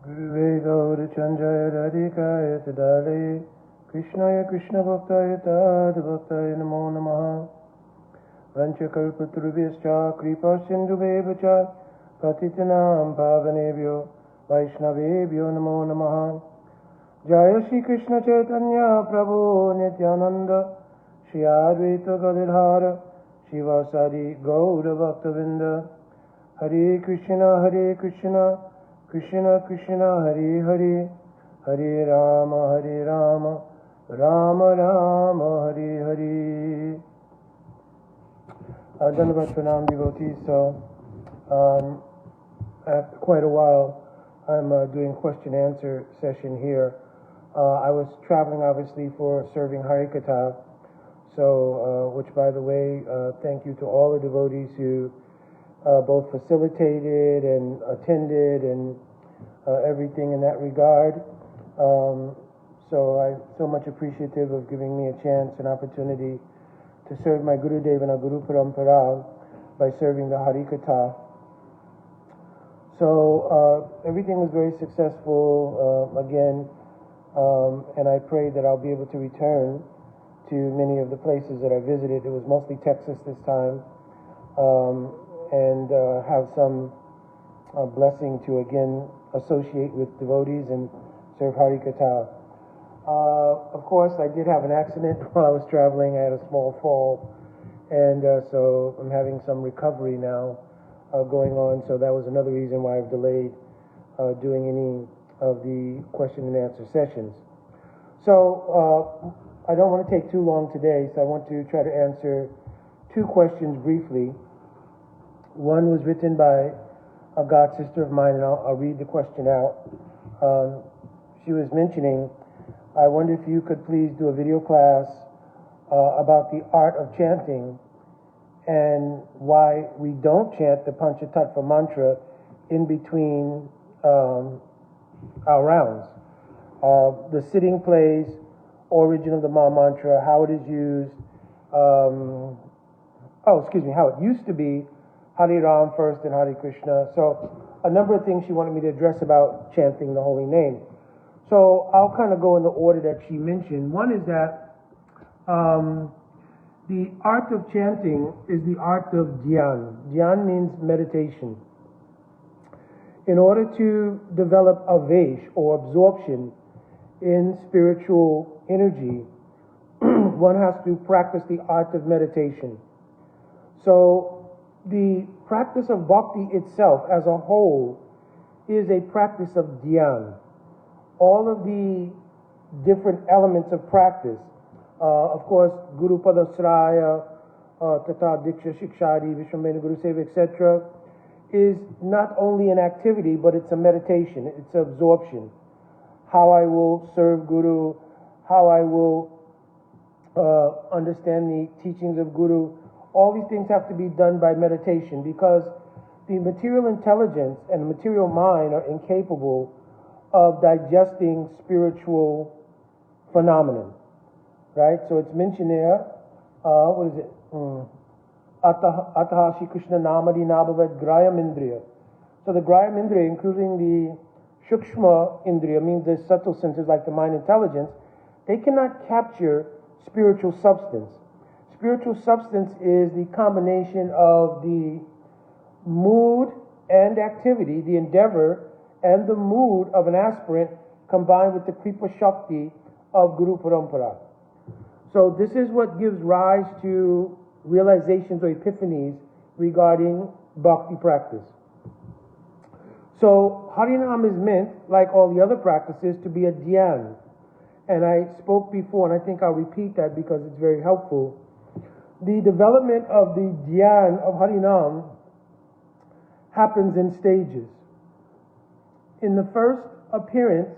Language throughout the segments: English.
Guruve Gaura Chanjaya Radhikaya Tadale Krishnaya Krishna Bhaktaya Tad Bhaktaya Namo Namaha Vanchakalpatrubhyascha Kripa Sindhubheva Patitanam Pavanebhyo Vaishnavebhyo Namo Namaha Jaya Shri Krishna Chaitanya Prabhu Nityananda Shri Advaita Gadadhara Shivasari Gaura Bhaktavinda Hare Krishna Krishna Krishna Hare Hare Hare Rama Rama Rama Hare Hare. Dandavat Pranam devotees. So after quite a while I'm doing question answer session here. I was traveling obviously for serving Harikatha. So which by the way, thank you to all the devotees who both facilitated and attended and everything in that regard. So I'm so much appreciative of giving me a chance, an opportunity to serve my Guru Dev and our Guru Parampara by serving the Harikatha. So everything was very successful again, and I pray that I'll be able to return to many of the places that I visited. It was mostly Texas this time. And have some blessing to again associate with devotees and serve Harikatha. Of course, I did have an accident while I was traveling. I had a small fall, and so I'm having some recovery now going on. So that was another reason why I've delayed doing any of the question and answer sessions. So I don't want to take too long today, so I want to try to answer two questions briefly. One was written by a god sister of mine, and I'll read the question out. She was mentioning, I wonder if you could please do a video class about the art of chanting and why we don't chant the Panchatattva mantra in between our rounds. The sitting place, origin of the Maha Mantra, how it is used, how it used to be, Hare Ram first and Hare Krishna. So a number of things she wanted me to address about chanting the holy name. So I'll kind of go in the order that she mentioned. One is that the art of chanting is the art of dhyan. Dhyan means meditation. In order to develop avesh or absorption in spiritual energy, one has to practice the art of meditation. So the practice of bhakti itself as a whole is a practice of dhyan. All of the different elements of practice, of course, Guru Padasraya, Tata Diksha Shikshari, Vishwamena Guru Seva, etc., is not only an activity, but it's a meditation, it's absorption. How I will serve Guru, how I will understand the teachings of Guru. All these things have to be done by meditation because the material intelligence and the material mind are incapable of digesting spiritual phenomenon, right? So it's mentioned there, what is it? Ataha Shri Krishna Namadi Nabhavat Grayam Indriya. So the Grayam Indriya, including the Shukshma Indriya, means the subtle senses like the mind intelligence, they cannot capture spiritual substance. Spiritual substance is the combination of the mood and activity, the endeavor and the mood of an aspirant combined with the Kripa Shakti of Guru Parampara. So this is what gives rise to realizations or epiphanies regarding bhakti practice. So Harinam is meant, like all the other practices, to be a dhyan. And I spoke before, and I think I'll repeat that because it's very helpful. The development of the dhyan of Harinam happens in stages. In the first appearance,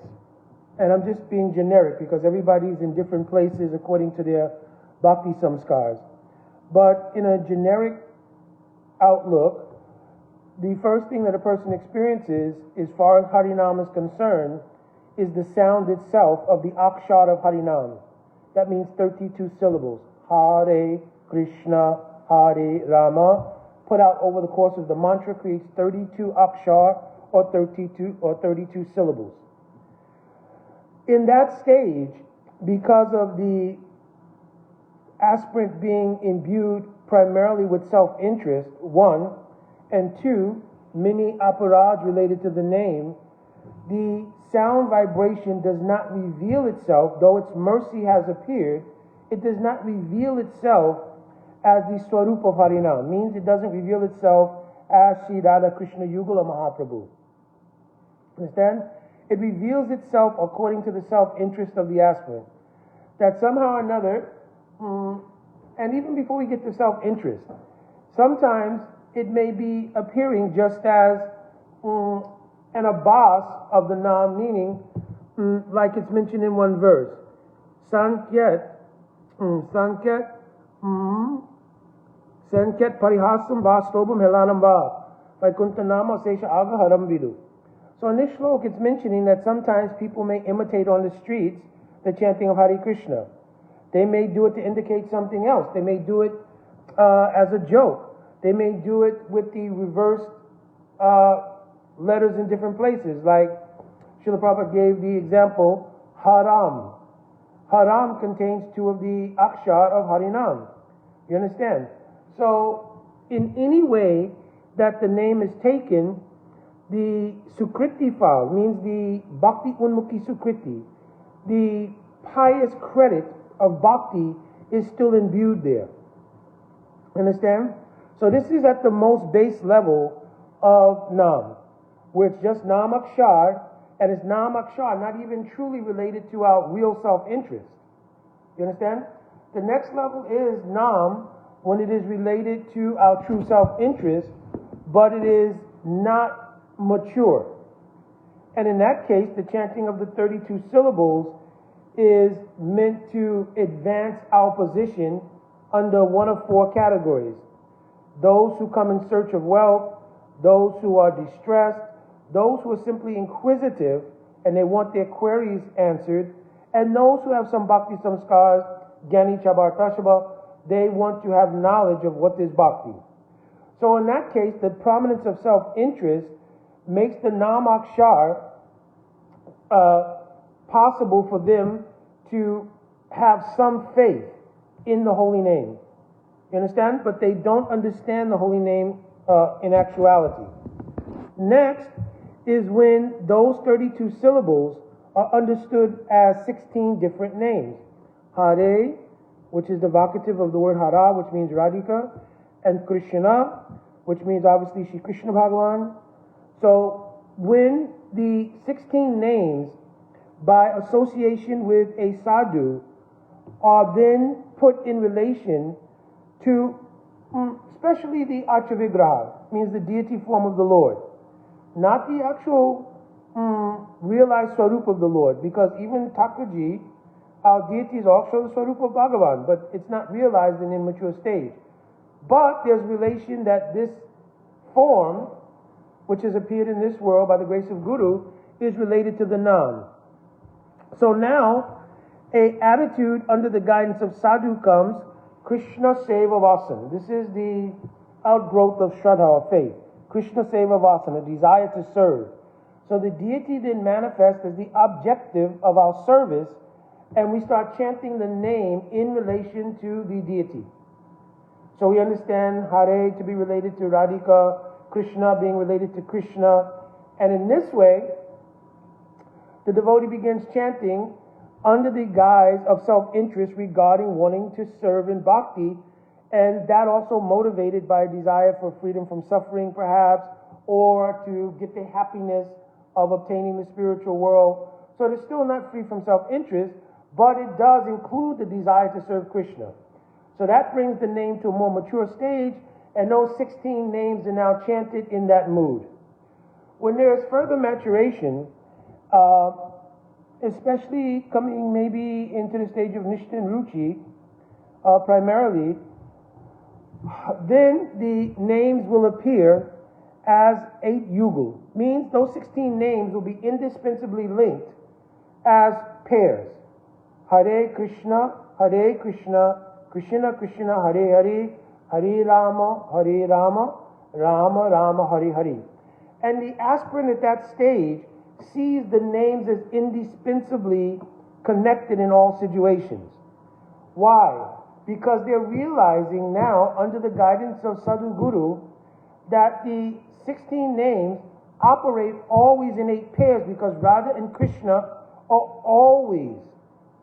and I'm just being generic because everybody's in different places according to their bhakti samskars, but in a generic outlook, the first thing that a person experiences, as far as Harinam is concerned, is the sound itself of the akshar of Harinam. That means 32 syllables. Hare Krishna, Hare Rama, put out over the course of the mantra creates 32 akshar or 32 syllables. In that stage, because of the aspirant being imbued primarily with self-interest, one, and two, many aparaj related to the name, the sound vibration does not reveal itself, though its mercy has appeared, it does not reveal itself as the Swarup of Harinam. Means it doesn't reveal itself as Sri Radha Krishna Yugala Mahaprabhu. Understand? It reveals itself according to the self-interest of the aspirant. That somehow or another, and even before we get to self-interest, sometimes it may be appearing just as an abbas of the Nam, meaning like it's mentioned in one verse. Sankyat parihasam vastobam helanam va vaikuntanama sesha aga haram vidu. So in this shlok, it's mentioning that sometimes people may imitate on the streets the chanting of Hare Krishna. They may do it to indicate something else. They may do it as a joke. They may do it with the reversed letters in different places. Like Srila Prabhupada gave the example, Haram. Haram contains two of the akshar of Harinam. You understand? So in any way that the name is taken, the Sukriti file means the Bhakti Unmukhi Sukriti, the pious credit of Bhakti is still imbued there. Understand? So this is at the most base level of Nam, where it's just Nam Akshar, and it's Nam Akshar, not even truly related to our real self-interest. You understand? The next level is Nam, when it is related to our true self-interest, but it is not mature. And in that case, the chanting of the 32 syllables is meant to advance our position under one of four categories. Those who come in search of wealth, those who are distressed, those who are simply inquisitive and they want their queries answered, and those who have some bhakti samskars, Gyani Chabar Tashaba, they want to have knowledge of what is bhakti. So in that case, the prominence of self-interest makes the Nam Akshar possible for them to have some faith in the holy name. You understand? But they don't understand the holy name in actuality. Next is when those 32 syllables are understood as 16 different names. Hare, which is the vocative of the word Hara, which means Radhika, and Krishna, which means obviously Shri Krishna Bhagavan. So when the 16 names by association with a sadhu are then put in relation to especially the Archavigraha, means the deity form of the Lord, not the actual realized Swarup of the Lord, because even Thakurji, our deities all show the Swarup of Bhagavan, but it's not realized in immature stage. But there's relation that this form, which has appeared in this world by the grace of Guru, is related to the Nam. So now, a attitude under the guidance of sadhu comes, Krishna Seva Vasan. This is the outgrowth of Shraddha, or faith. Krishna Seva Vasan, a desire to serve. So the deity then manifests as the objective of our service, and we start chanting the name in relation to the deity. So we understand Hare to be related to Radhika, Krishna being related to Krishna, and in this way, the devotee begins chanting under the guise of self-interest regarding wanting to serve in bhakti, and that also motivated by a desire for freedom from suffering perhaps, or to get the happiness of obtaining the spiritual world. So it is still not free from self-interest, but it does include the desire to serve Krishna. So that brings the name to a more mature stage, and those 16 names are now chanted in that mood. When there is further maturation, especially coming maybe into the stage of Nishta and Ruchi, primarily, then the names will appear as 8 yugal. Means those 16 names will be indispensably linked as pairs. Hare Krishna, Krishna Krishna, Hare Hare, Hare Rama, Rama Rama, Hare Hare. And the aspirant at that stage sees the names as indispensably connected in all situations. Why? Because they're realizing now, under the guidance of Sadhu Guru, that the 16 names operate always in 8 pairs, because Radha and Krishna are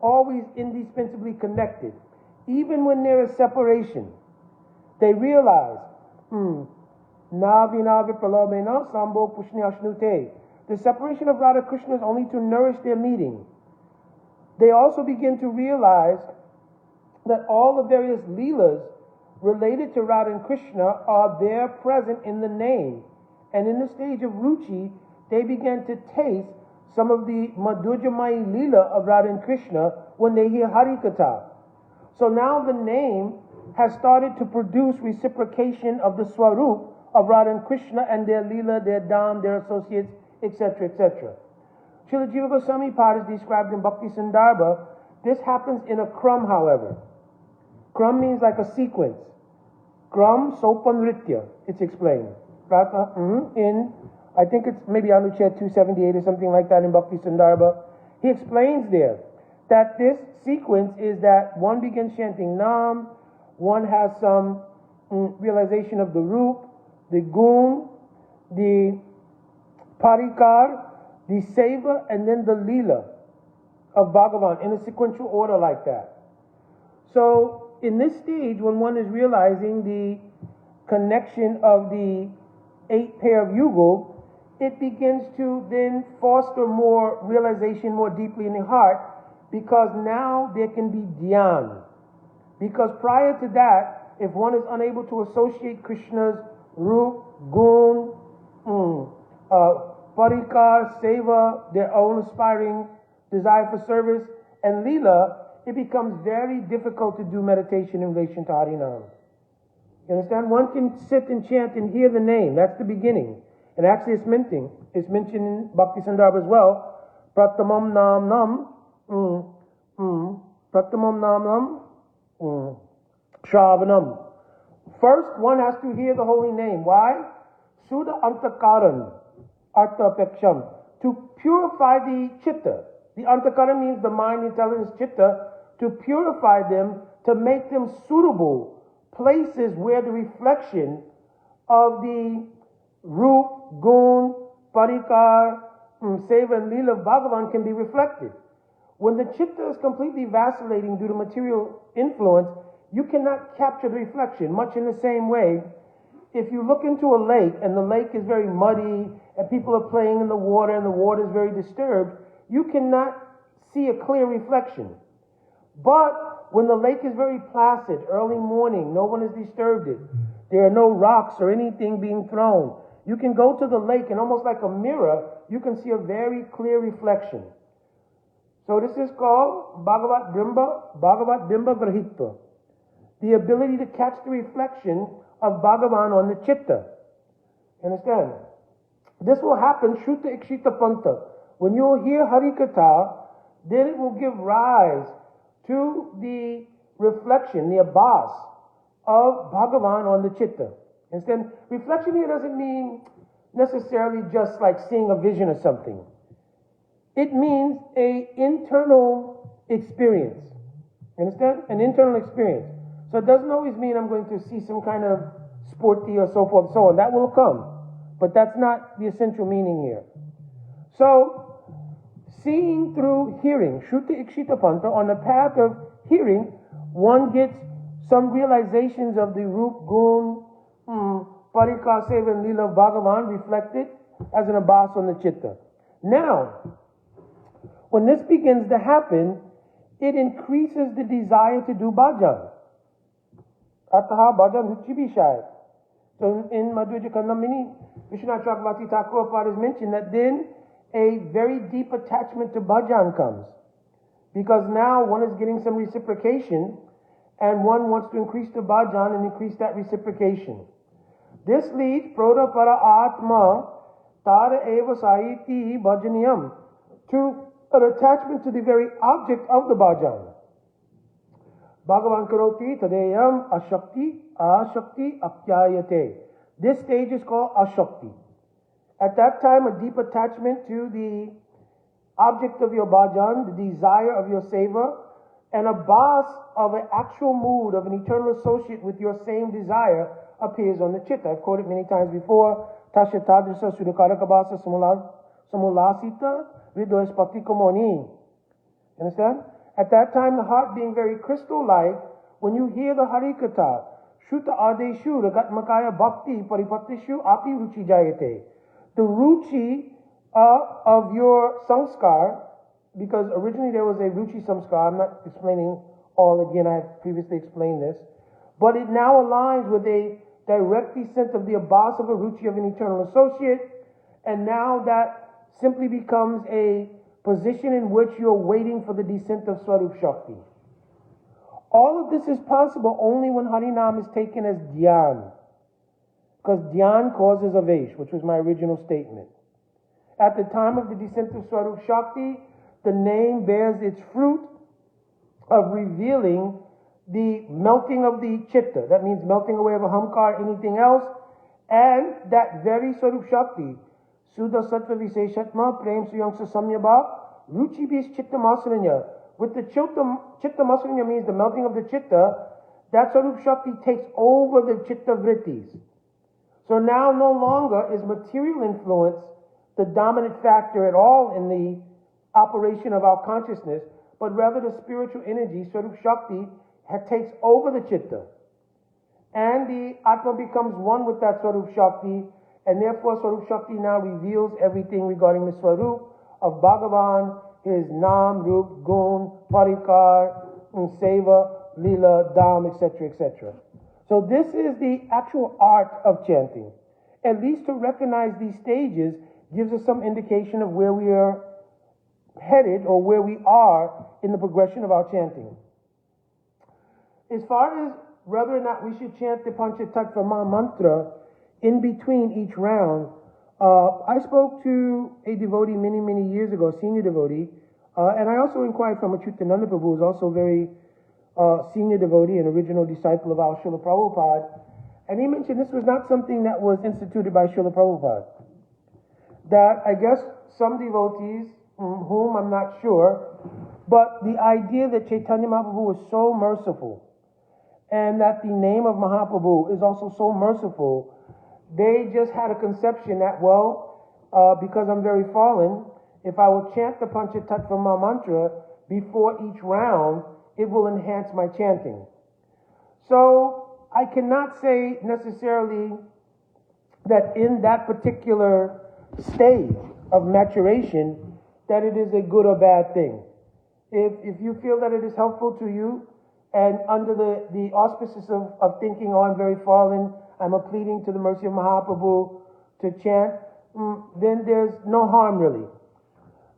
always indispensably connected. Even when there is separation, they realize, the separation of Radha Krishna is only to nourish their meeting. They also begin to realize that all the various leelas related to Radha and Krishna are there present in the name. And in the stage of Ruchi, they began to taste some of the Madhurjamayi leela of Radha and Krishna when they hear Harikatha. So now the name has started to produce reciprocation of the Swarup of Radha and Krishna and their leela, their dham, their associates, etc., etc. Srila Jiva Goswami Pad is described in Bhakti Sandarbha. This happens in a kram, however. Kram means like a sequence. Kram Sopan Nritya, it's explained. In, I think it's maybe Anuched 278 or something like that in Bhakti Sandarbha. He explains there that this sequence is that one begins chanting Nam, one has some realization of the Roop, the Gun, the Parikar, the Seva, and then the Leela of Bhagavan in a sequential order like that. So in this stage, when one is realizing the connection of the 8 pair of Yugal, it begins to then foster more realization more deeply in the heart, because now there can be dhyan. Because prior to that, if one is unable to associate Krishna's Roop, Gun, Parikar, Seva, their own aspiring desire for service, and Leela, it becomes very difficult to do meditation in relation to Harinam. You understand? One can sit and chant and hear the name. That's the beginning. And actually it's mentioned in Bhakti Sandarbha as well. Pratamam nam nam, pratamam nam nam, shravanam. First, one has to hear the holy name. Why? Sudha antakaran, artha apeksham. To purify the chitta. The antakaran means the mind, intelligence, chitta. To purify them, to make them suitable places where the reflection of the Roop, Gun, Parikar, Seva, and Leela of Bhagavan can be reflected. When the chitta is completely vacillating due to material influence, you cannot capture the reflection. Much in the same way, if you look into a lake and the lake is very muddy and people are playing in the water and the water is very disturbed, you cannot see a clear reflection. But when the lake is very placid, early morning, no one has disturbed it, there are no rocks or anything being thrown, you can go to the lake and almost like a mirror, you can see a very clear reflection. So this is called Bhagavat Bimba Grahitva. The ability to catch the reflection of Bhagavan on the chitta. Understand? This will happen Shruta Ikshita Panta. When you hear Harikatha, then it will give rise to the reflection, the abhas of Bhagavan on the chitta. Instead, reflection here doesn't mean necessarily just like seeing a vision or something. It means an internal experience. Understand? An internal experience. So it doesn't always mean I'm going to see some kind of sporty or so forth and so on. That will come. But that's not the essential meaning here. So, seeing through hearing, Shruta Ikshita Panta, on the path of hearing, one gets some realizations of the Roop, Gun, Parikar, Seva, and Leela of Bhagavan reflected as an abhas on the chitta. Now, when this begins to happen, it increases the desire to do bhajan. Ataha bhajan ruchi bishaya. So in Madhurya Kandamini, Vishwanath Chakravarti Thakur Pad has mentioned that then a very deep attachment to bhajan comes. Because now one is getting some reciprocation and one wants to increase the bhajan and increase that reciprocation. This leads Proda Para Atma Tara Eva Saiti Bhajaniyam to an attachment to the very object of the bhajan. Bhagavan Karoti Tadeyam Ashakti Akyayate. This stage is called Ashakti. At that time, a deep attachment to the object of your bhajan, the desire of your seva, and a bas of an actual mood of an eternal associate with your same desire appears on the chitta. I've quoted many times before. Tasya tadrisa sudakaraka basa samulasita ridoes patikomoni. Understand? At that time, the heart being very crystal-like, when you hear the Harikatha, Shuta Adeshu, Ragatmakaya Bhakti, Paripattishu, Api Ruchi Jayate. The Ruchi of your samskar, because originally there was a Ruchi samskar, I'm not explaining all again, I have previously explained this, but it now aligns with a direct descent of the Abbas of a Ruchi of an eternal associate, and now that simply becomes a position in which you're waiting for the descent of Swarup Shakti. All of this is possible only when Harinam is taken as Dhyan, because Dhyan causes Avesh, which was my original statement. At the time of the descent of Swarup Shakti, the name bears its fruit of revealing the melting of the chitta. That means melting away of ahamkar, anything else, and that very Swarup Shakti, Suddha Sattva Viseshatma, Prem Suyangsa Samyabha, Ruchi Bis Chitta Masranya. With the Chitta Masranya means the melting of the chitta, that Swarup Shakti takes over the chitta vrittis. So now no longer is material influence the dominant factor at all in the operation of our consciousness, but rather the spiritual energy, Swarup Shakti, takes over the chitta. And the Atma becomes one with that Swarup Shakti, and therefore Swarup Shakti now reveals everything regarding the Swarup of Bhagavan, his Nam, Rup, Gun, Parikar, Seva, Lila, Dham, etc., etc. So this is the actual art of chanting. At least to recognize these stages gives us some indication of where we are headed or where we are in the progression of our chanting. As far as whether or not we should chant the Panchatattva mantra in between each round, I spoke to a devotee many, many years ago, a senior devotee, and I also inquired from Achyutananda Prabhu, who is also a very senior devotee and original disciple of our Srila Prabhupada, and he mentioned this was not something that was instituted by Srila Prabhupada. That I guess some devotees, whom I'm not sure, but the idea that Chaitanya Mahaprabhu was so merciful, and that the name of Mahaprabhu is also so merciful, they just had a conception that, because I'm very fallen, if I will chant the Panchatattva mantra before each round, it will enhance my chanting. So I cannot say necessarily that in that particular stage of maturation that it is a good or bad thing. If you feel that it is helpful to you, and under the auspices of thinking, I'm very fallen, I'm pleading to the mercy of Mahaprabhu to chant, then there's no harm really.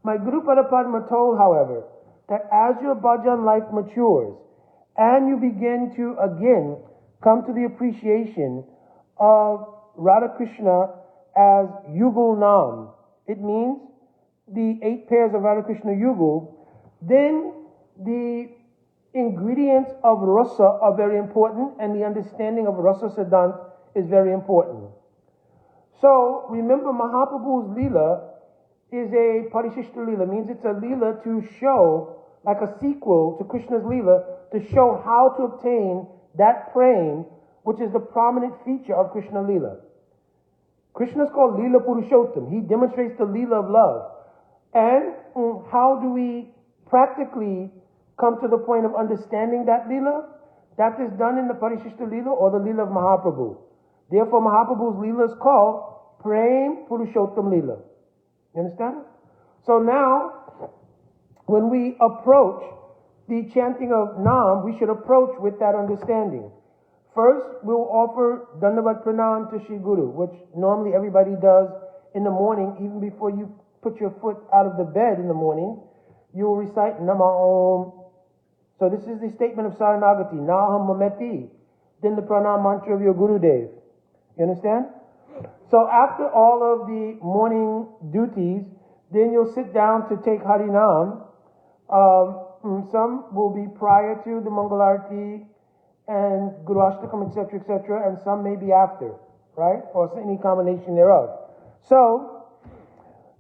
My Guru Parapadma told, however, that as your bhajan life matures and you begin to again come to the appreciation of Radha Krishna as Yugul Nam, it means the 8 pairs of Radha Krishna Yugul, then the ingredients of rasa are very important, and the understanding of rasa siddhant is very important. So remember, Mahaprabhu's lila is a parishishta lila, means it's a lila to show, like a sequel to Krishna's lila, to show how to obtain that prem, which is the prominent feature of Krishna lila. Krishna is called Lila Purushottam. He demonstrates the lila of love. And how do we practically come to the point of understanding that lila? That is done in the Parishishta lila or the lila of Mahaprabhu. Therefore, Mahaprabhu's lila is called Prem Purushottam lila. You understand? So now, when we approach the chanting of Nam, we should approach with that understanding. First, we'll offer Dandavat Pranam to Shri Guru, which normally everybody does in the morning, even before you put your foot out of the bed in the morning. You will recite Nama Om. So this is the statement of Saranagati, Naham Mameti, then the Pranam mantra of your Gurudev. You understand? So after all of the morning duties, then you'll sit down to take Harinam. Some will be prior to the Mangalarti and Guru Ashtakam, etc., etc., and some may be after, right? Or any combination thereof. So,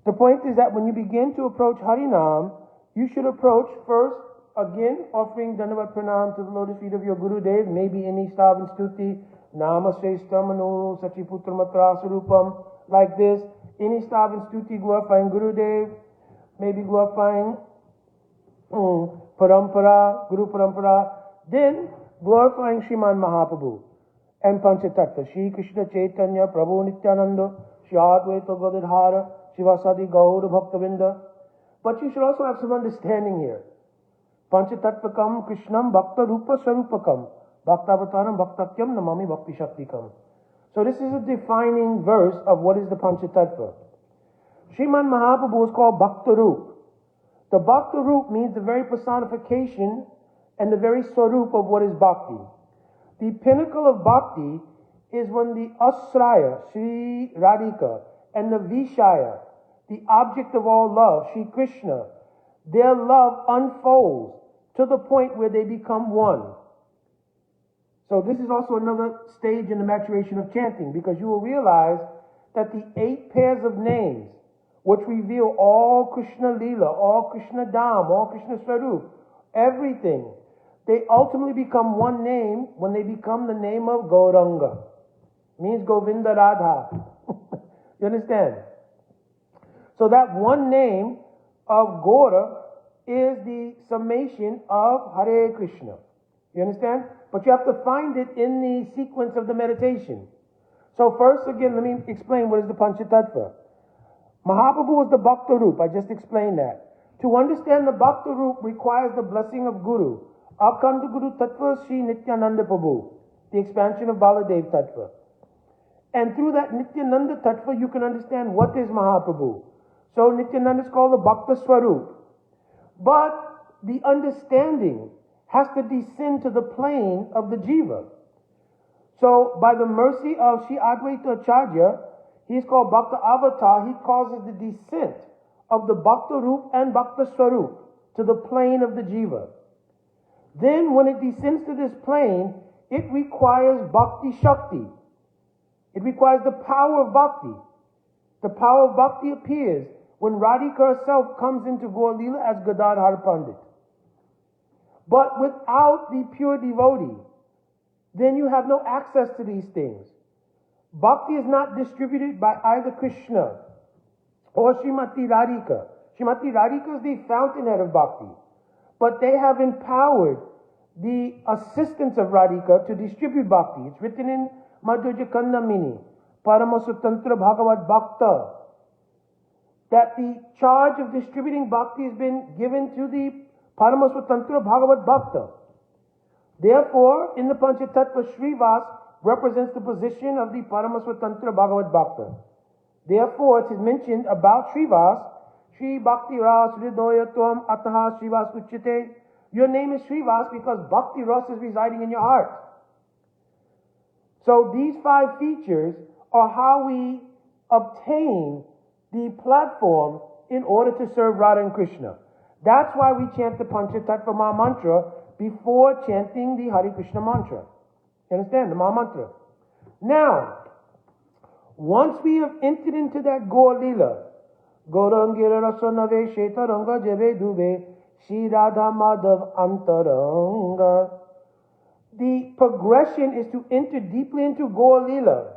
the point is that when you begin to approach Harinam, you should approach first, again, offering Dandavat Pranam to the lotus feet of your Guru Dev, maybe any Stav and Stuti, Nama Shrestha Manu, Sachiputra Matra Sarupam, like this. Any Stav and Stuti glorifying Guru Dev, maybe glorifying Parampara, Guru Parampara, then glorifying Sriman Mahaprabhu and Panchatattva, Shri Krishna Chaitanya, Prabhu Nityananda, Shri Advaita Gadadhara, Shivasadi Gaura Bhaktavinda. But you should also have some understanding here. Panchatattvam Krishnam Bhakta Rupa Sarupakam, Bhaktavataram Bhaktakyam Namami Bhakti Shaktikam. So this is a defining verse of what is the Panchatattva. Sriman Mahaprabhu is called Bhakta Rup. The Bhakta Rup means the very personification and the very Swarup of what is Bhakti. The pinnacle of Bhakti is when the Asraya, Sri Radhika, and the Vishaya, the object of all love, Sri Krishna, their love unfolds to the point where they become one. So this is also another stage in the maturation of chanting, because you will realize that the 8 pairs of names, which reveal all Krishna Leela, all Krishna Dham, all Krishna Swarup, everything, they ultimately become one name when they become the name of Gauranga. Means Govinda Radha. You understand? So that one name of Gaura is the summation of Hare Krishna. You understand? But you have to find it in the sequence of the meditation. So first, again, let me explain what is the Panchatattva. Mahaprabhu is the Bhakta Rup. I just explained that. To understand the Bhakta Rup requires the blessing of Guru. Akhanda Guru Tattva Sri Nityananda Prabhu. The expansion of Baladev Tattva. And through that Nityananda Tattva, you can understand what is Mahaprabhu. So Nityananda is called the Bhakta Swarup. But the understanding has to descend to the plane of the Jiva. So by the mercy of Sri Advaita Acharya, he is called Bhakta Avatar. He causes the descent of the Bhakta Rup and Bhakta Swarup to the plane of the Jiva. Then when it descends to this plane, it requires Bhakti Shakti. It requires the power of Bhakti. The power of Bhakti appears when Radhika herself comes into Gaur Leela as Gadadhar Pandit. But without the pure devotee, then you have no access to these things. Bhakti is not distributed by either Krishna or Srimati Radhika. Srimati Radhika is the fountainhead of Bhakti. But they have empowered the assistants of Radhika to distribute Bhakti. It's written in Madhurya Kandamini, Paramasutantra Bhagavad Bhakta, that the charge of distributing Bhakti has been given to the Paramasvatantra Bhagavad Bhakta. Therefore, in the Panchatattva, Srivas represents the position of the Paramasvatantra Bhagavad Bhakta. Therefore, it is mentioned about Srivas, Sri Bhakti Ras Hridoya Tvam Ataha Srivas Uchyate. Your name is Srivas because Bhakti Ras is residing in your heart. So these 5 features are how we obtain the platform in order to serve Radha and Krishna. That's why we chant the Panchatattva Maha Mantra before chanting the Hare Krishna mantra. You understand? The Maha Mantra. Now, once we have entered into that Gaur Leela, Gaurangira Rasanave Shetaranga Jave Dube Shri Radha Madhav Antaranga. The progression is to enter deeply into Gaur Leela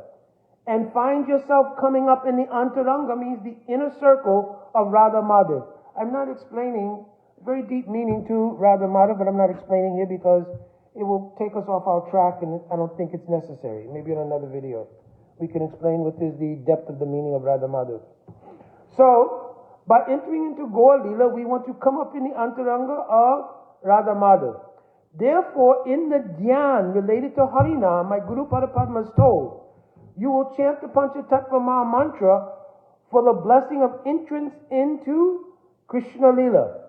and find yourself coming up in the Antaranga, means the inner circle of Radha Madhav. I'm not explaining very deep meaning to Radha Madhav, but I'm not explaining here because it will take us off our track and I don't think it's necessary. Maybe in another video we can explain what is the depth of the meaning of Radha Madhav. So, by entering into Gaur Leela, we want to come up in the Antaranga of Radha Madhav. Therefore, in the dhyan related to Harinam, my Guru Parapadma is told, you will chant the Panchatattva Maha Mantra for the blessing of entrance into Krishna Leela.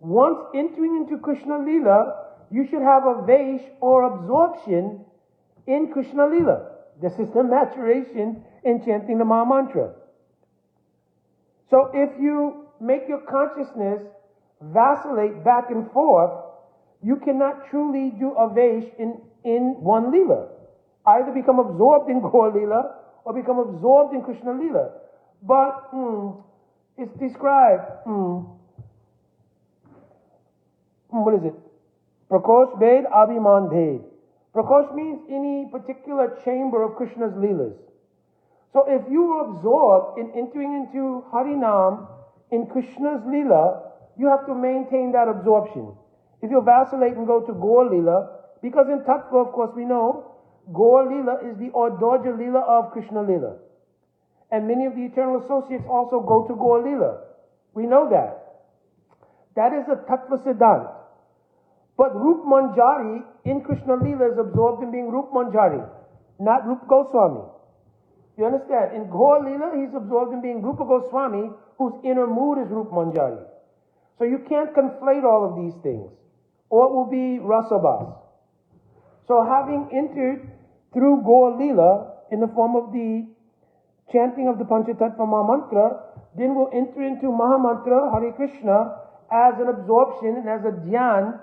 Once entering into Krishna Leela, you should have a vesh or absorption in Krishna Leela. This is the maturation in chanting the Maha Mantra. So if you make your consciousness vacillate back and forth, you cannot truly do a vesh in one Leela. Either become absorbed in Gaur Leela or become absorbed in Krishna Leela. But it's described. What is it? Prakosh Bhed, Abhiman Bhed. Prakosh means any particular chamber of Krishna's Leelas. So if you are absorbed in entering into Harinam in Krishna's Leela, you have to maintain that absorption. If you vacillate and go to Gaur Leela, because in Tattva, of course, we know Gaur Leela is the Ordorja Leela of Krishna Leela. And many of the eternal associates also go to Gaur Leela. We know that. That is a Tattva Siddhant. But Rup Manjari in Krishna Leela is absorbed in being Rup Manjari, not Rup Goswami. You understand? In Gaur Leela, he's absorbed in being Rupa Goswami, whose inner mood is Rup Manjari. So you can't conflate all of these things, or it will be Rasabas. So having entered through Gaur Leela in the form of the chanting of the Panchatattva Mahamantra, then we'll enter into Mahamantra Hare Krishna as an absorption and as a dhyan,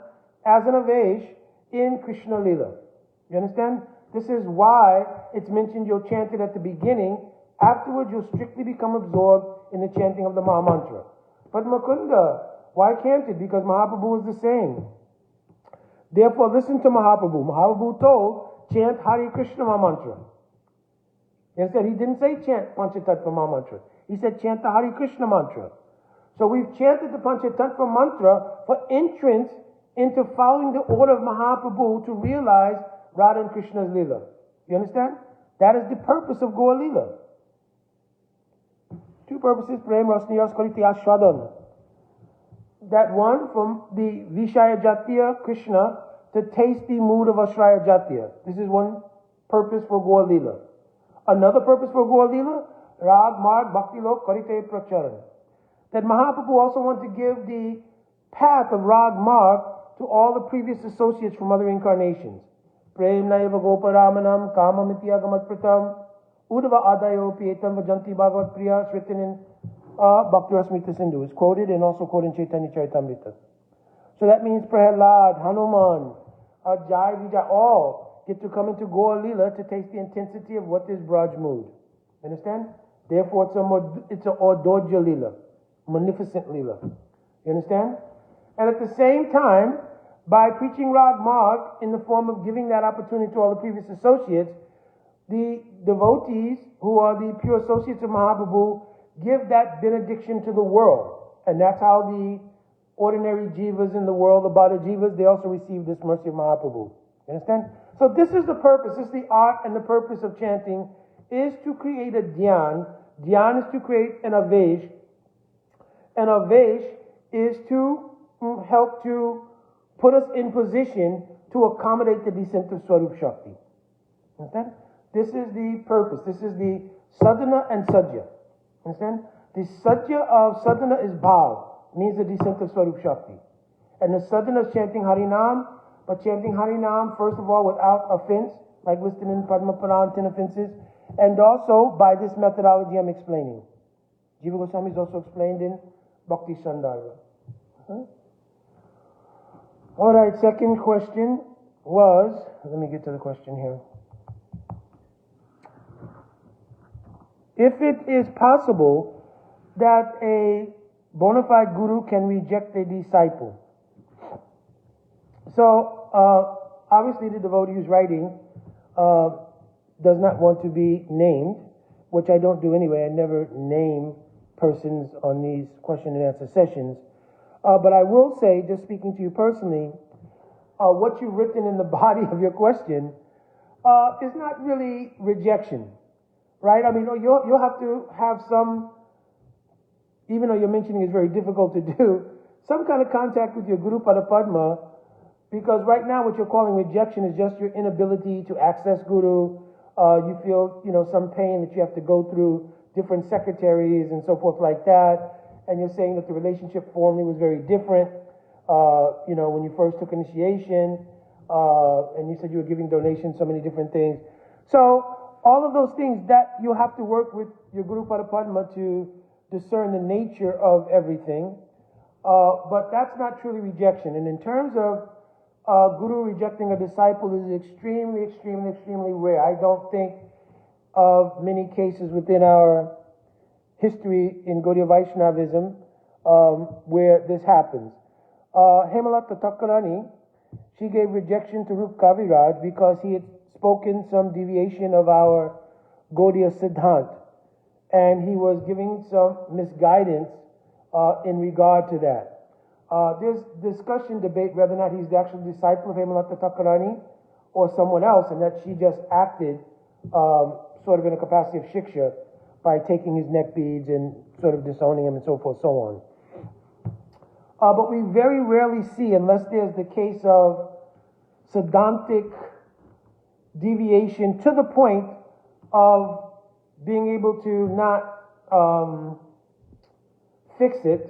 as an avesh in Krishna Leela. You understand? This is why it's mentioned you'll chant it at the beginning. Afterwards, you'll strictly become absorbed in the chanting of the Mahamantra. But Mukunda, why can't it? Because Mahaprabhu is the same. Therefore, listen to Mahaprabhu. Mahaprabhu told, chant Hare Krishna Mahamantra. Instead, he didn't say chant Panchatattva Mahamantra. He said chant the Hare Krishna mantra. So we've chanted the Panchatattva mantra for entrance into following the order of Mahaprabhu to realize Radha and Krishna's Leela. You understand? That is the purpose of Gaur Leela. Two purposes, Prem Rasniyas Kariti Ashwadan. That one from the Vishaya Jatiya Krishna to taste the mood of Ashraya Jatiya. This is one purpose for Gaur Leela. Another purpose for Gaur Leela, Rag Marg Bhakti Lok Karite Pracharan. That Mahaprabhu also wanted to give the path of Rag Marg to all the previous associates from other incarnations. Prem Naiva Goparamanam Kamamiti Agamat Pratam Udava Adayo Pietam Vajanti Bhagavat Priya, written in Bhakti Rasmrita Sindhu. It's quoted and also quoted in Chaitanya Charitamrita. So that means Prahlad, Hanuman, Jai Vijay, all get to come into Gaur Leela to taste the intensity of what is Braj mood. Understand? Therefore, it's a Ordorja Leela, magnificent Leela. You understand? And at the same time, by preaching Rag Marg in the form of giving that opportunity to all the previous associates, the devotees who are the pure associates of Mahaprabhu give that benediction to the world. And that's how the ordinary jivas in the world, the Bada jivas, they also receive this mercy of Mahaprabhu. You understand? So this is the purpose, this is the art and the purpose of chanting, is to create a dhyan. Dhyan is to create an avesh. An avesh is to help to put us in position to accommodate the descent of Swarup Shakti. Understand? This is the purpose. This is the sadhana and sadhya. Understand? The sadhya of sadhana is bhav, means the descent of Swarup Shakti. And the sadhana is chanting Harinam, but chanting Harinam, first of all, without offense, like listed in Padma Puran, 10 offenses, and also by this methodology I'm explaining. Jiva Goswami is also explained in Bhakti Sandarbha. All right, second question was, let me get to the question here. If it is possible that a bona fide guru can reject a disciple. So, obviously the devotee who's writing does not want to be named, which I don't do anyway. I never name persons on these question and answer sessions. But I will say, just speaking to you personally, what you've written in the body of your question is not really rejection, right? I mean, you'll have to have some, even though you're mentioning it's very difficult to do, some kind of contact with your Guru Pada Padma, because right now what you're calling rejection is just your inability to access Guru. You feel, some pain that you have to go through different secretaries and so forth like that. And you're saying that the relationship formally was very different, when you first took initiation, and you said you were giving donations, so many different things. So all of those things that you have to work with your Guru Pada Padma to discern the nature of everything. But that's not truly rejection. And in terms of Guru rejecting a disciple is extremely, extremely, extremely rare. I don't think of many cases within our history in Gaudiya Vaishnavism where this happens. Hemalata Thakurani, she gave rejection to Rup Kaviraj because he had spoken some deviation of our Gaudiya Siddhant, and he was giving some misguidance in regard to that. There's discussion, debate whether or not he's the actual disciple of Hemalata Thakurani or someone else, and that she just acted sort of in a capacity of shiksha by taking his neck beads and sort of disowning him and so forth, so on. But we very rarely see, unless there's the case of Siddhantic deviation to the point of being able to not fix it,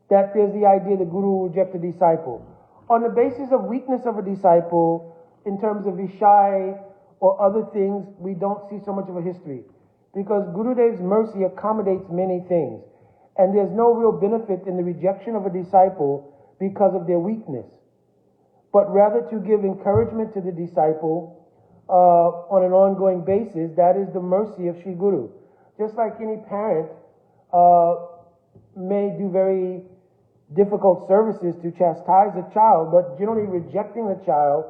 that there's the idea the guru will reject the disciple. On the basis of weakness of a disciple, in terms of Vishai or other things, we don't see so much of a history. Because Gurudev's mercy accommodates many things. And there's no real benefit in the rejection of a disciple because of their weakness. But rather to give encouragement to the disciple on an ongoing basis, that is the mercy of Sri Guru. Just like any parent may do very difficult services to chastise a child, but generally rejecting the child.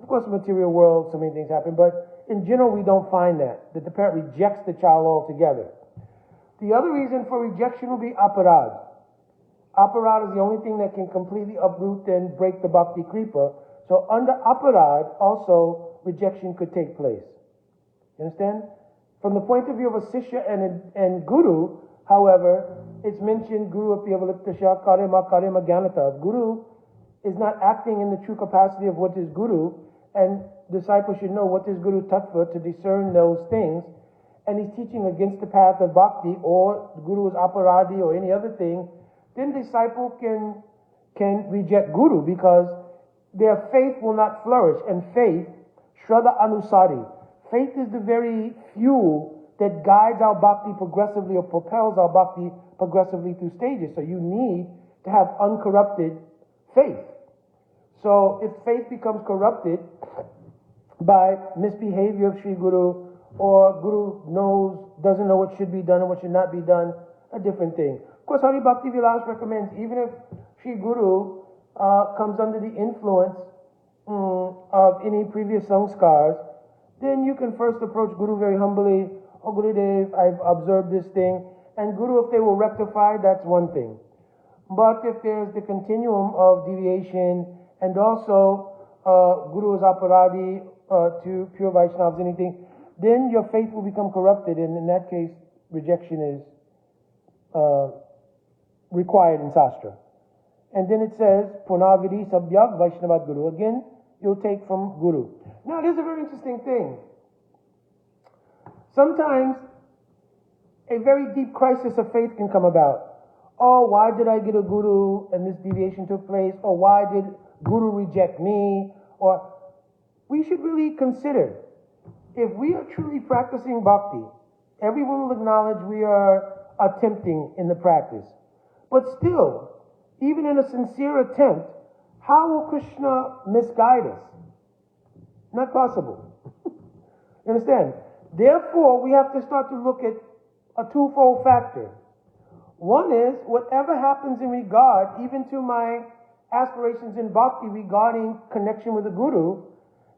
Of course, in the material world, so many things happen, but in general, we don't find that the parent rejects the child altogether. The other reason for rejection will be aparad. Aparad is the only thing that can completely uproot and break the bhakti kripa. So under aparad, also, rejection could take place. You understand? From the point of view of a sishya and guru, however, it's mentioned guru api avaliptasya karema karema gyanata. Guru is not acting in the true capacity of what is guru, and disciples should know what is guru tattva to discern those things. And he's teaching against the path of bhakti, or the guru is aparadi or any other thing, then disciple can reject guru because their faith will not flourish. And faith, shraddha anusari, faith is the very fuel that guides our bhakti progressively or propels our bhakti progressively through stages. So you need to have uncorrupted faith. So if faith becomes corrupted by misbehavior of Sri Guru, or Guru doesn't know what should be done and what should not be done, a different thing. Of course, Hari Bhakti Vilas recommends, even if Sri Guru comes under the influence of any previous samskars, then you can first approach Guru very humbly. Oh, Gurudev, I've observed this thing. And Guru, if they will rectify, that's one thing. But if there's the continuum of deviation, and also Guru is aparadi to pure Vaishnavas, anything, then your faith will become corrupted, and in that case, rejection is required in Sastra. And then it says, Punavidi Sabhyag Vaishnavad Guru. Again, you'll take from Guru. Now, it is a very interesting thing. Sometimes a very deep crisis of faith can come about. Oh, why did I get a Guru and this deviation took place? Or why did Guru reject me? Or we should really consider, if we are truly practicing bhakti, everyone will acknowledge we are attempting in the practice. But still, even in a sincere attempt, how will Krishna misguide us? Not possible. You understand? Therefore, we have to start to look at a twofold factor. One is, whatever happens in regard, even to my aspirations in bhakti regarding connection with the Guru,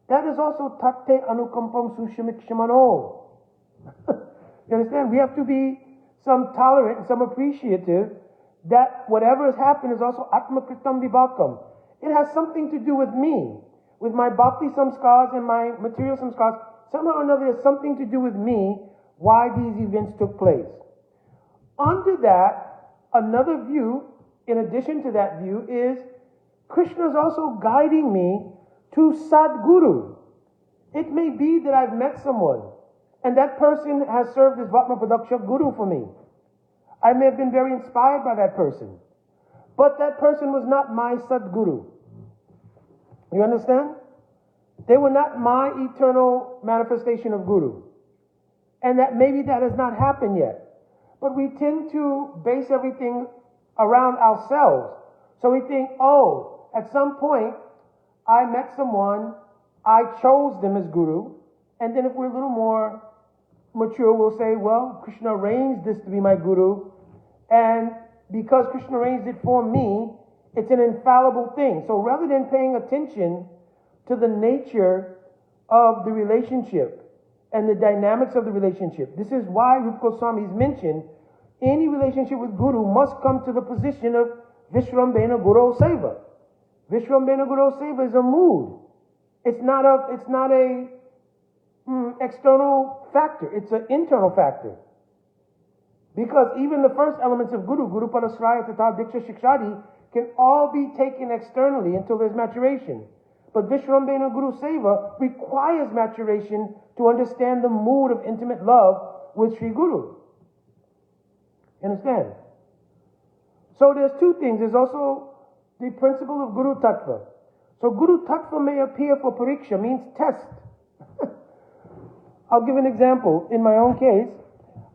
that is also tatte anukampam sushamikshamano. You understand? We have to be some tolerant and some appreciative that whatever has happened is also atmakritam vibhakam. It has something to do with me, with my bhakti samskars and my material samskars. Somehow or another, there's something to do with me why these events took place. Under that, another view, in addition to that view, is Krishna is also guiding me to Sadguru. It may be that I've met someone, and that person has served as Vatma Padaksha Guru for me. I may have been very inspired by that person, but that person was not my Sadguru. You understand? They were not my eternal manifestation of Guru. And that maybe that has not happened yet. But we tend to base everything around ourselves. So we think, oh, at some point, I met someone, I chose them as Guru, and then if we're a little more mature will say, well, Krishna arranged this to be my guru, and because Krishna arranged it for me, it's an infallible thing. So rather than paying attention to the nature of the relationship and the dynamics of the relationship, this is why Rupa Goswami has mentioned any relationship with guru must come to the position of Vishrambena Guru Seva. Vishrambena Guru Seva is a mood. It's not a external factor. It's an internal factor. Because even the first elements of Guru Padasraya, Tata, Diksha, Shikshadi, can all be taken externally until there's maturation. But Vishrambena Guru Seva requires maturation to understand the mood of intimate love with Sri Guru. You understand? So there's two things. There's also the principle of Guru Tattva. So Guru Tattva may appear for pariksha, means test. I'll give an example. In my own case,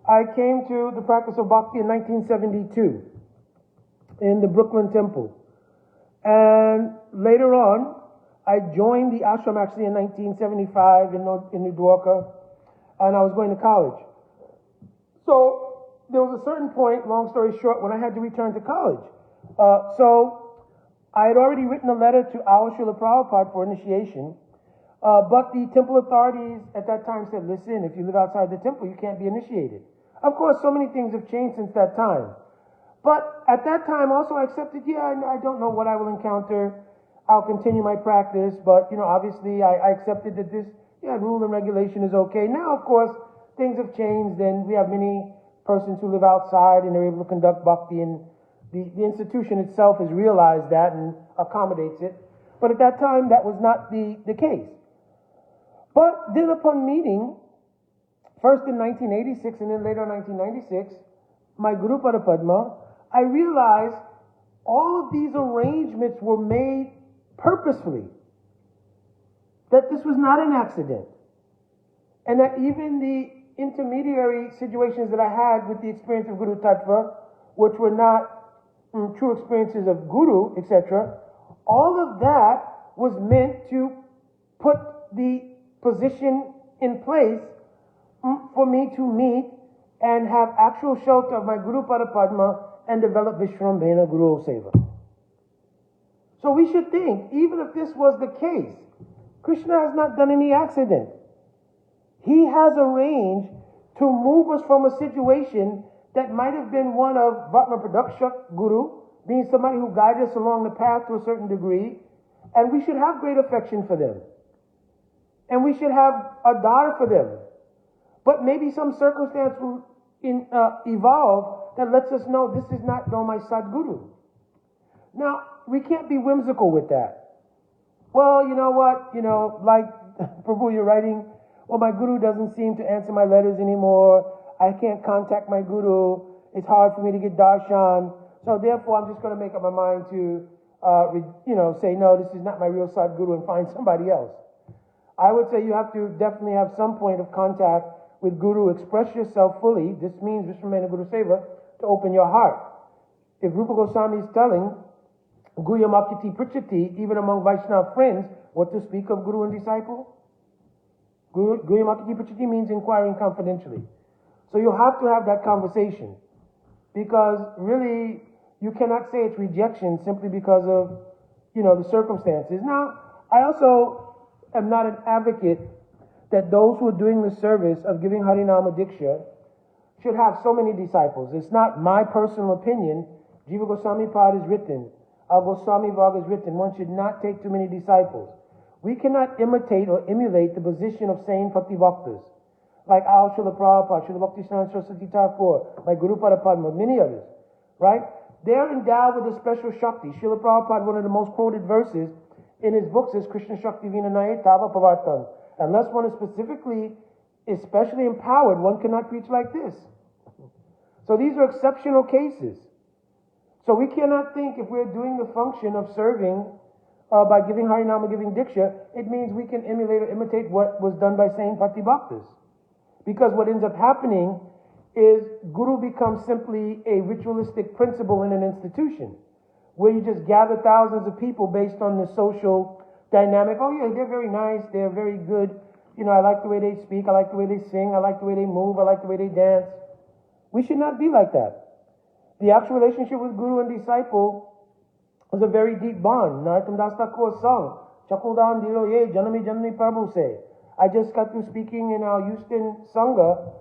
I came to the practice of bhakti in 1972 in the Brooklyn Temple. And later on, I joined the ashram actually in 1975 in New Dwarka, and I was going to college. So there was a certain point, long story short, when I had to return to college. So I had already written a letter to our Srila Prabhupada for initiation, but the temple authorities at that time said, listen, if you live outside the temple, you can't be initiated. Of course, so many things have changed since that time. But at that time also I accepted, I don't know what I will encounter. I'll continue my practice, but obviously I accepted that this rule and regulation is okay. Now, of course, things have changed, and we have many persons who live outside and they're able to conduct bhakti, and the institution itself has realized that and accommodates it. But at that time, that was not the case. But then upon meeting, first in 1986 and then later in 1996, my Guru Padma, I realized all of these arrangements were made purposefully. That this was not an accident. And that even the intermediary situations that I had with the experience of Guru Tattva, which were not true experiences of Guru, etc., all of that was meant to put the position in place for me to meet and have actual shelter of my Guru Padma and develop Vishrambena Guru Seva. So we should think, even if this was the case, Krishna has not done any accident. He has arranged to move us from a situation that might have been one of Vatma Pradakshak Guru, being somebody who guided us along the path to a certain degree, and we should have great affection for them. And we should have a dar for them. But maybe some circumstance will evolve that lets us know this is not my Sadguru. Now, we can't be whimsical with that. Well, you know what? Like Prabhu, you're writing, well, my Guru doesn't seem to answer my letters anymore. I can't contact my Guru. It's hard for me to get darshan. So therefore, I'm just going to make up my mind to, say, no, this is not my real Sadguru, and find somebody else. I would say you have to definitely have some point of contact with Guru. Express yourself fully. This means Vishrambena Guru Seva, to open your heart. If Rupa Goswami is telling Guya Makiti Prichati, even among Vaishnava friends, what to speak of Guru and disciple? Guya Makiti Prichati means inquiring confidentially. So you'll have to have that conversation, because really you cannot say it's rejection simply because of the circumstances. Now, I also am not an advocate that those who are doing the service of giving Harinama Diksha should have so many disciples. It's not my personal opinion. Jiva Goswami Pad is written, Al Goswami Vag is written, one should not take too many disciples. We cannot imitate or emulate the position of sane Bhakti Bhaktas, like Al Srila Prabhupada, Srila Bhakti Saraswati Thakur, my Guru Padma, many others, right? They're endowed with a special Shakti. Srila Prabhupada, one of the most quoted verses in his books is Krishna Shakti Vinanaye Tava Pavartan. Unless one is especially empowered, one cannot preach like this. So these are exceptional cases. So we cannot think if we're doing the function of serving by giving Harinama, giving Diksha, it means we can emulate or imitate what was done by Saint Bhakti Bhaktas. Because what ends up happening is Guru becomes simply a ritualistic principle in an institution, where you just gather thousands of people based on the social dynamic. Oh yeah, they're very nice, they're very good, I like the way they speak, I like the way they sing, I like the way they move, I like the way they dance. We should not be like that. The actual relationship with Guru and disciple was a very deep bond. Narottam Das Thakur sung, Chakuldan Dilo Ye, Janami Janami Prabhu say. I just got through speaking in our Houston Sangha.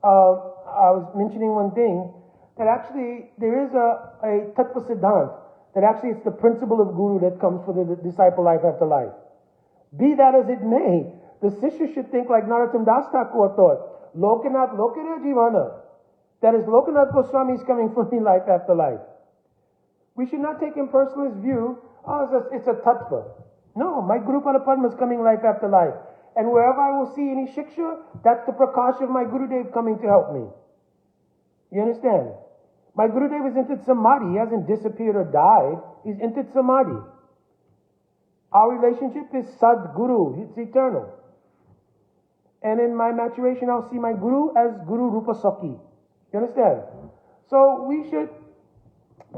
I was mentioning one thing, that actually there is a Tattva Siddhant, that actually it's the principle of Guru that comes for the disciple life after life. Be that as it may, the Sishya should think like Narottam Das Thakur thought, Lokanath Lokana Jivana. That is, Lokanath Goswami is coming for me life after life. We should not take impersonalist view, it's a tattva. No, my Guru Parapadma is coming life after life. And wherever I will see any shiksha, that's the prakash of my Gurudev coming to help me. You understand? My Gurudev is entered samadhi. He hasn't disappeared or died. He's entered samadhi. Our relationship is Sadguru. It's eternal. And in my maturation, I'll see my Guru as Guru Rupa Sakhi. You understand? So we should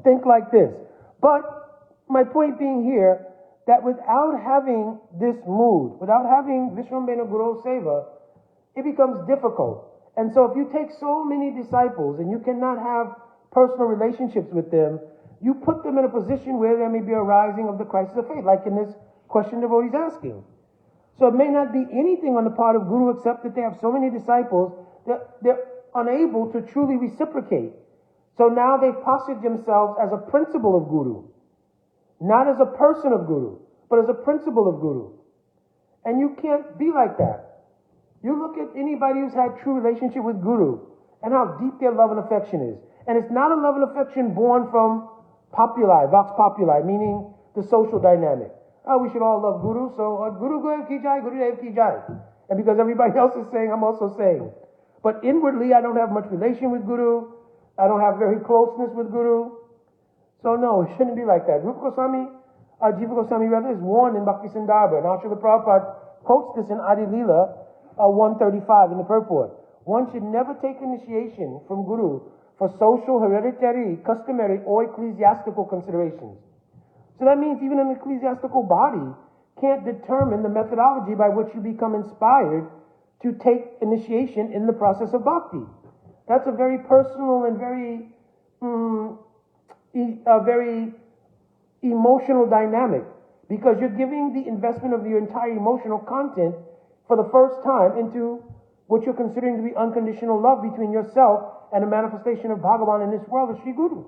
think like this. But my point being here, that without having this mood, without having Vishwambena Guru Seva, it becomes difficult. And so if you take so many disciples and you cannot have personal relationships with them, you put them in a position where there may be a rising of the crisis of faith, like in this question devotee is asking. So it may not be anything on the part of Guru except that they have so many disciples that they're unable to truly reciprocate. So now they've postured themselves as a principle of Guru. Not as a person of Guru, but as a principle of Guru. And you can't be like that. You look at anybody who's had true relationship with Guru and how deep their love and affection is. And it's not a love and affection born from populi, vox populi, meaning the social dynamic. Oh, we should all love Guru, so Guru Goev Ki Jai, Guru Dev Ki Jai. And because everybody else is saying, I'm also saying. But inwardly, I don't have much relation with Guru. I don't have very closeness with Guru. So no, it shouldn't be like that. Rupa Goswami, Jiva Goswami rather, is warned in Bhakti Sandarbha. And Srila Prabhupada quotes this in Adi Leela 135 in the purport. One should never take initiation from Guru for social, hereditary, customary, or ecclesiastical considerations. So that means even an ecclesiastical body can't determine the methodology by which you become inspired to take initiation in the process of bhakti. That's a very personal and very emotional dynamic, because you're giving the investment of your entire emotional content for the first time into what you're considering to be unconditional love between yourself and a manifestation of Bhagavan in this world, of Sri Guru.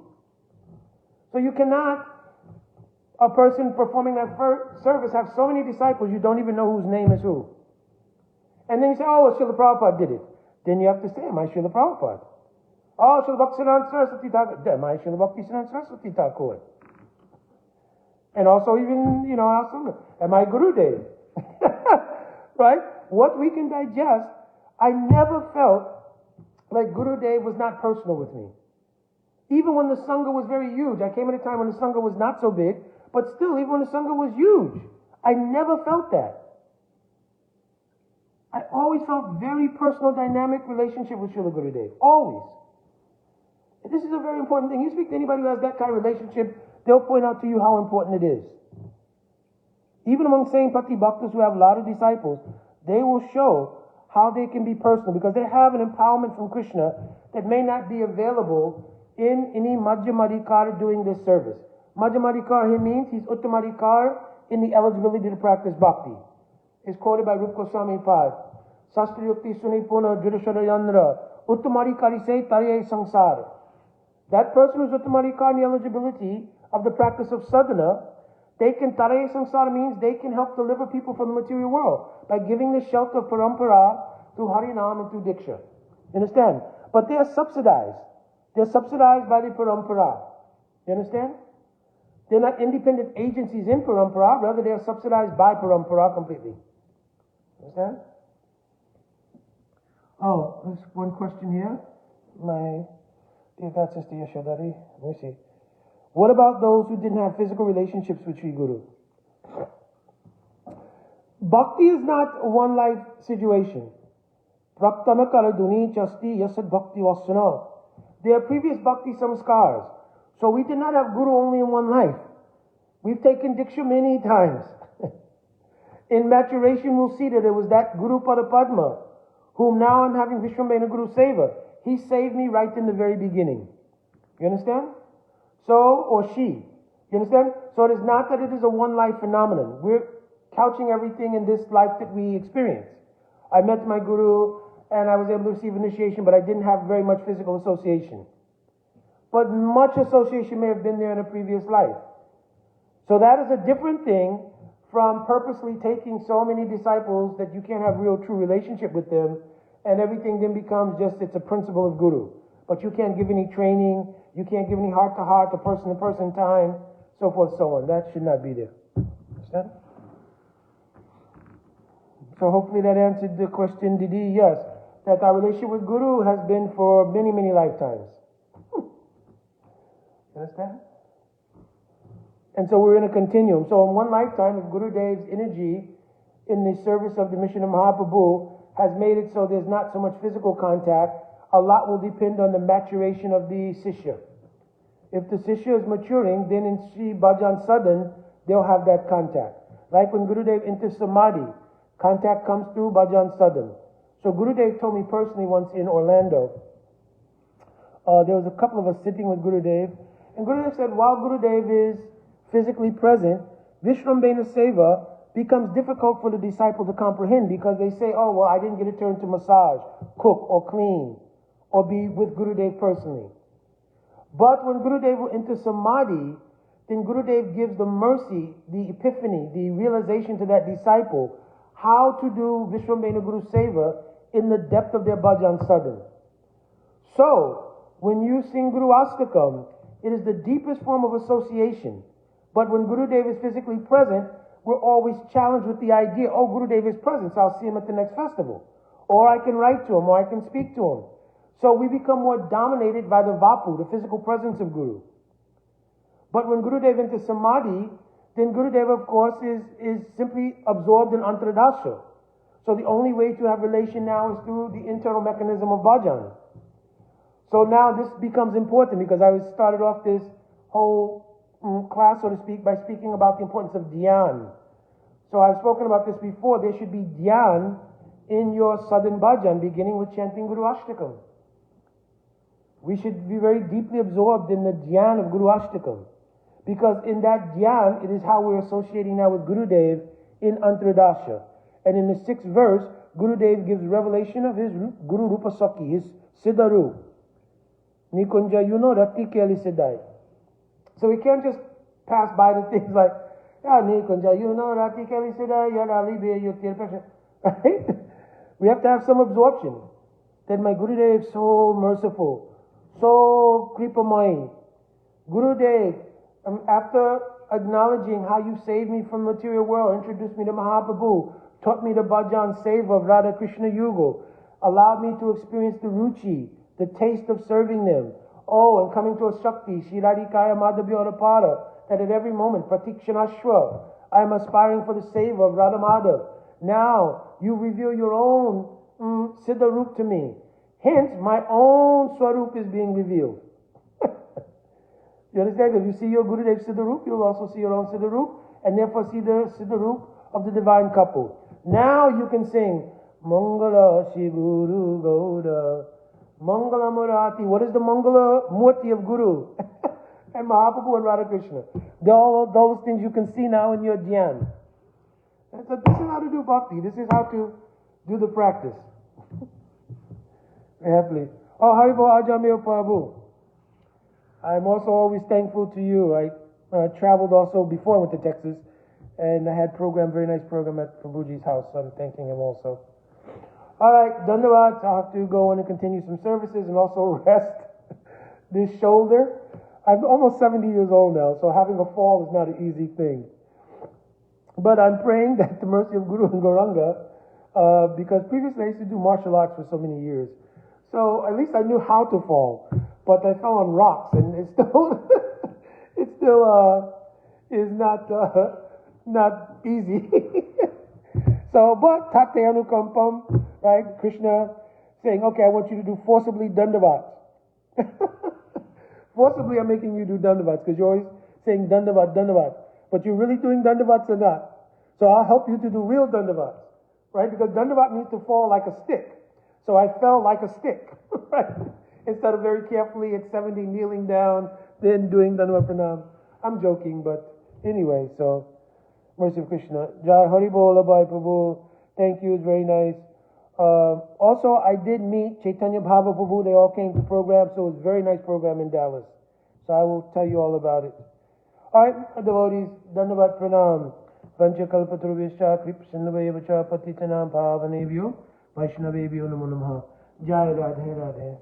So you cannot, a person performing that service, have so many disciples you don't even know whose name is who. And then you say, oh, Srila Prabhupada did it. Then you have to say, am I Srila Prabhupada? Oh, Srila Bhaktisiddhanta Saraswati Thakur. Am I Srila Bhaktisiddhanta Saraswati Thakur? And also even, am I Gurudev? Right? What we can digest, I never felt like Gurudev was not personal with me. Even when the Sangha was very huge. I came at a time when the Sangha was not so big, but still, even when the Sangha was huge, I never felt that. I always felt very personal, dynamic relationship with Srila Gurudev. Always. And this is a very important thing. You speak to anybody who has that kind of relationship, they'll point out to you how important it is. Even among same Pati Bhaktas who have a lot of disciples, they will show how they can be personal, because they have an empowerment from Krishna that may not be available in any Madhyamadikar doing this service. Madhyamadikar here means he's Uttamadikar in the eligibility to practice bhakti. It's quoted by Rupa Goswami Pad. Sastriyukti Sunipuna Judashadayandra Uttamadikari se Tarye Sangsara. That person who's Uttamadikar in the eligibility of the practice of sadhana, they can, Tarye Sangsara means they can help deliver people from the material world by giving the shelter of parampara through Harinam and through Diksha. You understand? But they are subsidized. They're subsidized by the parampara. You understand? They're not independent agencies in parampara, rather they are subsidized by parampara completely. Understand? Oh, there's one question here. My dear God, Sister Yashodhari, let me see. What about those who didn't have physical relationships with Sri Guru? Bhakti is not a one-life situation. Praktama kaladuni chasti yasad bhakti vasana. There are previous bhakti samskars. So we did not have Guru only in one life. We've taken Diksha many times. In maturation, we'll see that it was that Guru Padma, whom now I'm having Vishwambhena Guru Seva. He saved me right in the very beginning. You understand? So, or she. You understand? So it is not that it is a one-life phenomenon. We're couching everything in this life that we experience. I met my Guru and I was able to receive initiation, but I didn't have very much physical association. But much association may have been there in a previous life. So that is a different thing from purposely taking so many disciples that you can't have real true relationship with them, and everything then becomes just, it's a principle of Guru. But you can't give any training, you can't give any heart-to-heart or person-to-person time, so forth, so on. That should not be there. Understand? So hopefully that answered the question, Didi. Yes, that our relationship with Guru has been for many, many lifetimes. Understand? And so we're in a continuum. So in one lifetime, if Guru Dev's energy in the service of the mission of Mahaprabhu has made it so there's not so much physical contact, a lot will depend on the maturation of the Sishya. If the Sishya is maturing, then in Sri Bhajan Sadhan, they'll have that contact. Like when Guru Dev enters Samadhi, contact comes through Bhajan Sadhan. So Guru Dev told me personally once in Orlando, there was a couple of us sitting with Guru Dev, and Guru Dev said, while Guru Dev is physically present, Vishrambhena Seva becomes difficult for the disciple to comprehend because they say, oh, well, I didn't get a turn to massage, cook, or clean, or be with Guru Dev personally. But when Guru Dev will enter Samadhi, then Guru Dev gives the mercy, the epiphany, the realization to that disciple how to do Vishrambhena Guru Seva in the depth of their Bhajan Sadhan. So, when you sing Guru Astakam, it is the deepest form of association. But when Guru Dev is physically present, we're always challenged with the idea, oh, Guru Dev is present, so I'll see him at the next festival. Or I can write to him, or I can speak to him. So we become more dominated by the Vapu, the physical presence of Guru. But when Guru Dev enters Samadhi, then Guru Dev, of course, is simply absorbed in Antradasha. So the only way to have relation now is through the internal mechanism of bhajan. So now this becomes important because I started off this whole class, so to speak, by speaking about the importance of dhyan. So I've spoken about this before. There should be dhyan in your southern bhajan, beginning with chanting Guru Ashtakam. We should be very deeply absorbed in the dhyan of Guru Ashtakam. Because in that dhyan, it is how we're associating now with Guru Dev in Antradasha. And in the 6th verse, Guru Dev gives revelation of his Guru Rupa Sakhi, his Siddharu. Nikunja, you know Rati Keli Siddhai. So we can't just pass by the things like, yeah, Nikunja, you know Rati Keli Siddhai, Yadali Be Yuktir Pasha. Right? We have to have some absorption. That my Guru Dev is so merciful, so kripamai. Guru Dev, after acknowledging how you saved me from the material world, introduced me to Mahaprabhu, taught me the bhajan seva of Radha Krishna Yuga, allowed me to experience the ruchi, the taste of serving them. Oh, and coming to a Shakti, Shiradikaya Madhabhyorapada, that at every moment, Pratikshanaashwa, I am aspiring for the seva of Radha Madhav. Now, you reveal your own Siddharup to me. Hence, my own Swarup is being revealed. You understand? If you see your Guru Dev Siddharup, you'll also see your own Siddharup, and therefore see the Siddharup of the divine couple. Now you can sing Mangala Shri Guru Gauda Mangala Murati. What is the Mangala Murti of Guru? And Mahaprabhu and Radha Krishna. All those things you can see now in your dhyan. And so this is how to do bhakti. This is how to do the practice. Very happily. Oh, Haribo Ajameo Prabhu. I'm also always thankful to you. I traveled also before I went to Texas, and I had very nice program at Prabhuji's house, so I'm thanking him also. All right, Dandavad. I'll have to go in and continue some services and also rest this shoulder. I'm almost 70 years old now, so having a fall is not an easy thing. But I'm praying that the mercy of Guru and Gauranga, because previously I used to do martial arts for so many years. So at least I knew how to fall, but I fell on rocks, and it still is not easy. So, but Tate Anukampam, right? Krishna saying, okay, I want you to do forcibly dandavats. Forcibly, I'm making you do dandavats because you're always saying dandavat, dandavat, but you're really doing dandavats or not. So I'll help you to do real dandavats, right? Because dandavat needs to fall like a stick. So I fell like a stick, right? Instead of very carefully at 70 kneeling down, then doing dandavat pranam. I'm joking, but anyway, so mercy of Krishna. Jai Hari Bol Bhai Prabhu. Thank you, it's very nice. Also, I did meet Chaitanya Bhava Prabhu. They all came to the program, so it was a very nice program in Dallas. So I will tell you all about it. All right, devotees, Dandavat Pranam. Vancha Kalpatarubhishya Kripsindhavaya Patitanam Pavanebhyo Vaishnavebhyo Namo Namaha. Jai Radhe Radhe.